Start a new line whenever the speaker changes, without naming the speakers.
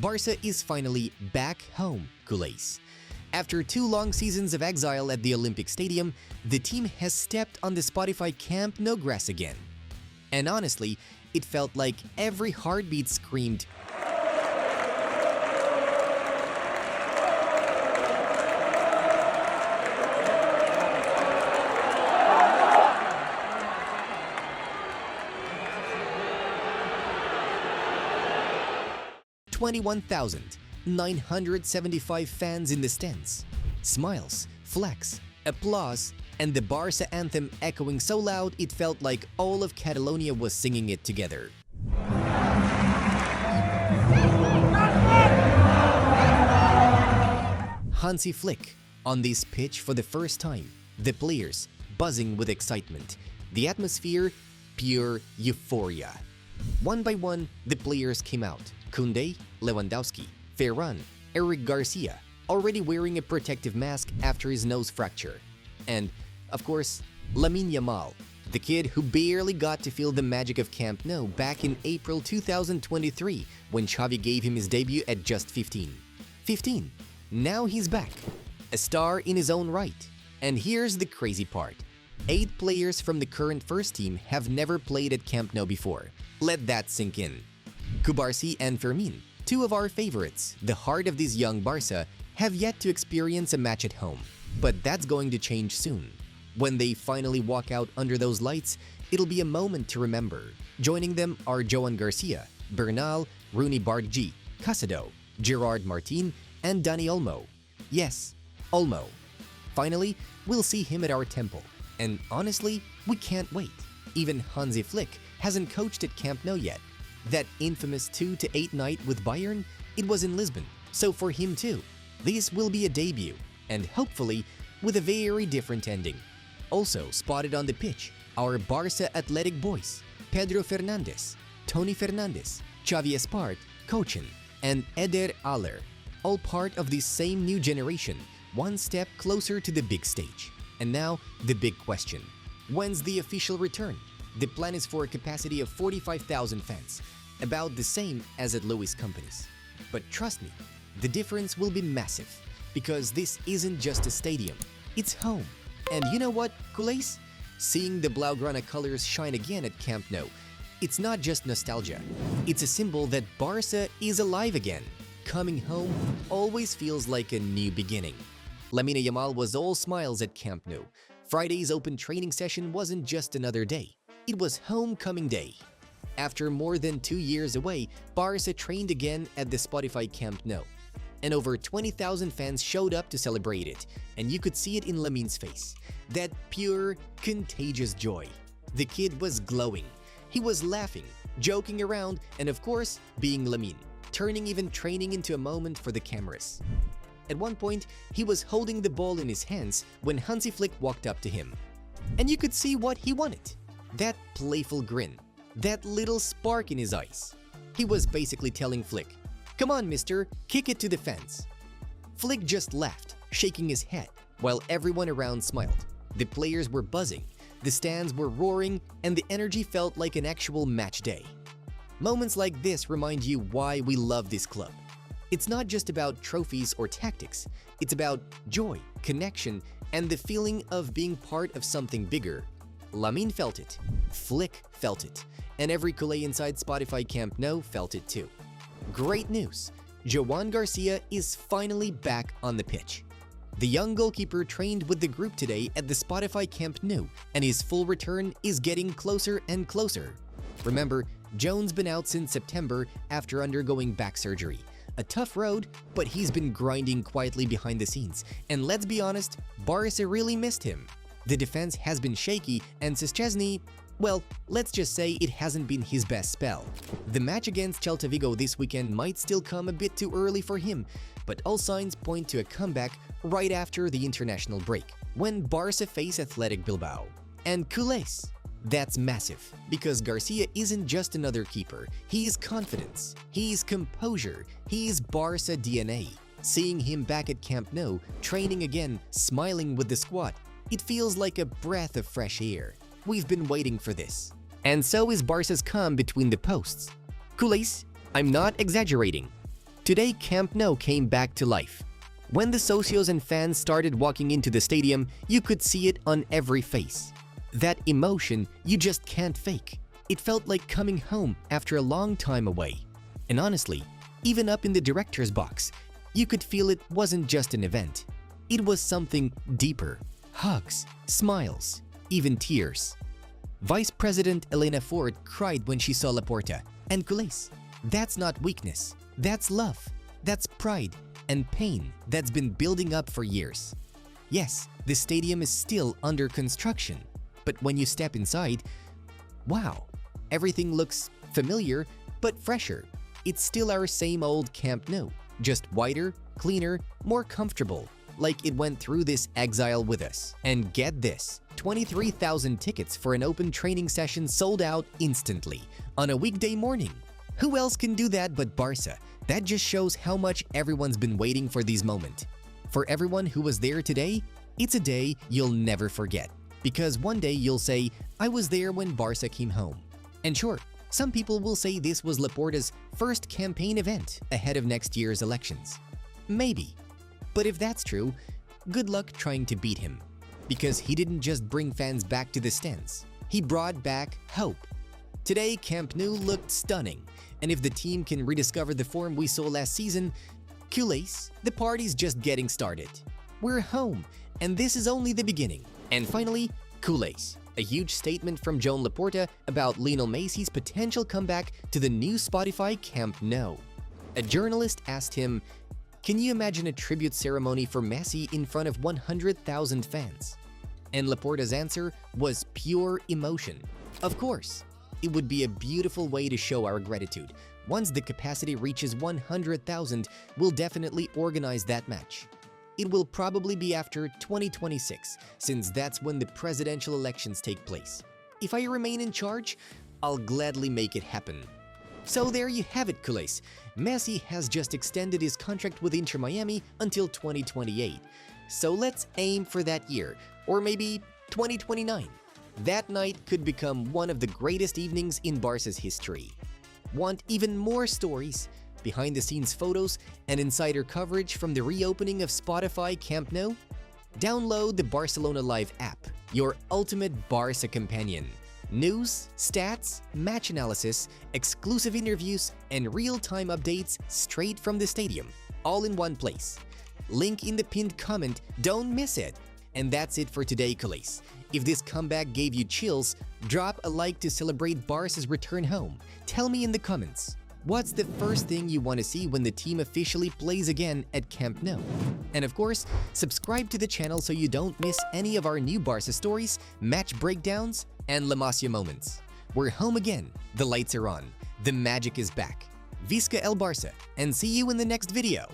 Barça is finally back home, culés. After 2 long seasons of exile at the Olympic Stadium, the team has stepped on the Spotify Camp Nou grass again. And honestly, it felt like every heartbeat screamed, "21,975 fans in the stands. Smiles, flags, applause, and the Barça anthem echoing so loud it felt like all of Catalonia was singing it together." Hansi Flick on this pitch for the first time, the players buzzing with excitement, the atmosphere pure euphoria. One by one, the players came out. Koundé, Lewandowski, Ferran, Joan García, already wearing a protective mask after his nose fracture. And, of course, Lamine Yamal, the kid who barely got to feel the magic of Camp Nou back in April 2023 when Xavi gave him his debut at just 15. 15. Now he's back, a star in his own right. And here's the crazy part. 8 players from the current first team have never played at Camp Nou before. Let that sink in. Cubarsí and Fermín, 2 of our favorites, the heart of this young Barça, have yet to experience a match at home. But that's going to change soon. When they finally walk out under those lights, it'll be a moment to remember. Joining them are Joan García, Bernal, Roony Bardghji, Casado, Gerard Martin, and Dani Olmo. Yes, Olmo. Finally, we'll see him at our temple. And honestly, we can't wait. Even Hansi Flick hasn't coached at Camp Nou yet. That infamous 2-8 night with Bayern, it was in Lisbon, so for him too, this will be a debut, and hopefully with a very different ending. Also spotted on the pitch, our Barça athletic boys, Pedro Fernandes, Tony Fernandes, Xavi Espart, Kochen, and Eder Aller, all part of this same new generation, one step closer to the big stage. And now, the big question. When's the official return? The plan is for a capacity of 45,000 fans, about the same as at Louis Companies. But trust me, the difference will be massive, because this isn't just a stadium, it's home. And you know what, culés? Seeing the Blaugrana colors shine again at Camp Nou, it's not just nostalgia, it's a symbol that Barça is alive again. Coming home always feels like a new beginning. Lamine Yamal was all smiles at Camp Nou. Friday's open training session wasn't just another day. It was homecoming day. After more than 2 years away, Barça trained again at the Spotify Camp Nou. And over 20,000 fans showed up to celebrate it, and you could see it in Lamine's face. That pure, contagious joy. The kid was glowing. He was laughing, joking around, and of course, being Lamine, turning even training into a moment for the cameras. At one point, he was holding the ball in his hands when Hansi Flick walked up to him. And you could see what he wanted. That playful grin, that little spark in his eyes. He was basically telling Flick, "Come on, mister, kick it to the fans." Flick just laughed, shaking his head, while everyone around smiled. The players were buzzing, the stands were roaring, and the energy felt like an actual match day. Moments like this remind you why we love this club. It's not just about trophies or tactics, it's about joy, connection, and the feeling of being part of something bigger. Lamine felt it, Flick felt it, and every culé inside Spotify Camp Nou felt it too. Great news! Joan García is finally back on the pitch. The young goalkeeper trained with the group today at the Spotify Camp Nou, and his full return is getting closer and closer. Remember, Joan's been out since September after undergoing back surgery. A tough road, but he's been grinding quietly behind the scenes, and let's be honest, Barça really missed him. The defense has been shaky, and Szczesny, well, let's just say it hasn't been his best spell. The match against Celta Vigo this weekend might still come a bit too early for him, but all signs point to a comeback right after the international break, when Barça face Athletic Bilbao. And culés, that's massive, because Garcia isn't just another keeper, he's confidence, he's composure, he's Barça DNA. Seeing him back at Camp Nou, training again, smiling with the squad, it feels like a breath of fresh air. We've been waiting for this. And so is Barça's calm between the posts. Culés, I'm not exaggerating. Today, Camp Nou came back to life. When the socios and fans started walking into the stadium, you could see it on every face. That emotion you just can't fake. It felt like coming home after a long time away. And honestly, even up in the director's box, you could feel it wasn't just an event. It was something deeper. Hugs, smiles, even tears. Vice President Elena Ford cried when she saw Laporta. And culés, that's not weakness. That's love. That's pride and pain that's been building up for years. Yes, the stadium is still under construction, but when you step inside, wow, everything looks familiar but fresher. It's still our same old Camp Nou, just wider, cleaner, more comfortable, like it went through this exile with us. And get this, 23,000 tickets for an open training session sold out instantly on a weekday morning. Who else can do that but Barça? That just shows how much everyone's been waiting for this moment. For everyone who was there today, it's a day you'll never forget. Because one day you'll say, I was there when Barça came home. And sure, some people will say this was Laporta's first campaign event ahead of next year's elections. Maybe. But if that's true, good luck trying to beat him. Because he didn't just bring fans back to the stands, he brought back hope. Today, Camp Nou looked stunning, and if the team can rediscover the form we saw last season, culés, the party's just getting started. We're home, and this is only the beginning. And finally, culés, a huge statement from Joan Laporta about Lionel Messi's potential comeback to the new Spotify Camp Nou. A journalist asked him, "Can you imagine a tribute ceremony for Messi in front of 100,000 fans?" And Laporta's answer was pure emotion. Of course, it would be a beautiful way to show our gratitude. Once the capacity reaches 100,000, we'll definitely organize that match. It will probably be after 2026, since that's when the presidential elections take place. If I remain in charge, I'll gladly make it happen. So there you have it, culés. Messi has just extended his contract with Inter Miami until 2028. So let's aim for that year, or maybe 2029. That night could become one of the greatest evenings in Barca's history. Want even more stories, behind-the-scenes photos, and insider coverage from the reopening of Spotify Camp Nou? Download the Barcelona Live app, your ultimate Barça companion. News, stats, match analysis, exclusive interviews, and real-time updates straight from the stadium, all in one place. Link in the pinned comment, don't miss it! And that's it for today, culés. If this comeback gave you chills, drop a like to celebrate Barca's return home. Tell me in the comments, what's the first thing you want to see when the team officially plays again at Camp Nou? And of course, subscribe to the channel so you don't miss any of our new Barca stories, match breakdowns, and La Masia moments. We're home again, the lights are on, the magic is back. Visca el Barça, and see you in the next video!